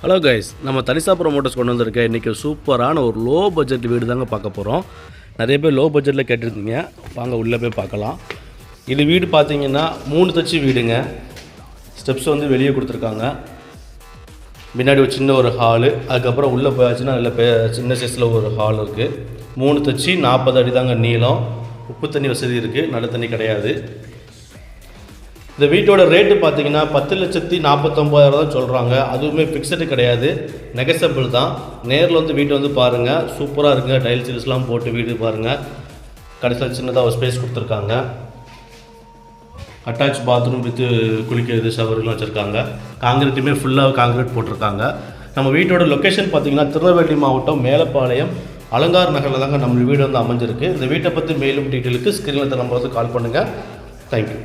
Hello guys, நம்ம Tanisha promoters கொண்டு வந்திருக்க இன்றைக்கி சூப்பரான ஒரு லோ பட்ஜெட் வீடு தாங்க பார்க்க போகிறோம். நிறைய பேர் லோ பட்ஜெட்டில் கேட்டிருந்தீங்க, வாங்க உள்ளே போய் பார்க்கலாம். இது வீடு பார்த்தீங்கன்னா 3 தச்சு வீடுங்க. ஸ்டெப்ஸ் வந்து வெளியே கொடுத்துருக்காங்க. முன்னாடி ஒரு சின்ன ஒரு ஹாலு, அதுக்கப்புறம் உள்ளே போயாச்சுன்னா நல்ல சின்ன சைஸில் ஒரு ஹால் இருக்குது. 3 தச்சு 40 அடி தாங்க நீளம். உப்பு தண்ணி வசதி இருக்குது, நல்ல தண்ணி கிடையாது. இந்த வீட்டோட ரேட்டு பார்த்தீங்கன்னா 10,49,000 தான் சொல்கிறாங்க. அதுவுமே ஃபிக்ஸடு கிடையாது, நெகசபிள் தான். நேரில் வந்து வீட்டை வந்து பாருங்கள், சூப்பராக இருக்குங்க. டைல்ஸ் சீல்ஸ்லாம் போட்டு வீடு பாருங்கள். கடைசியில் சின்னதாக ஒரு ஸ்பேஸ் கொடுத்துருக்காங்க. அட்டாச் பாத்ரூம் வித் குளிக்கிறது ஷவர்லாம் வச்சுருக்காங்க. காங்கிரீட்டுமே ஃபுல்லாக காங்கிரீட் போட்டிருக்காங்க. நம்ம வீட்டோட லொக்கேஷன் பார்த்திங்கன்னா திருநெல்வேலி மாவட்டம் மேலப்பாளையம் அலங்கார் நகரில் தாங்க நம்ம வீடு வந்து அமைஞ்சிருக்கு. இந்த வீட்டை பற்றி மேலும் டீட்டெயிலுக்கு ஸ்க்ரீனில் நம்பர் வந்து கால் பண்ணுங்கள். தேங்க்யூ.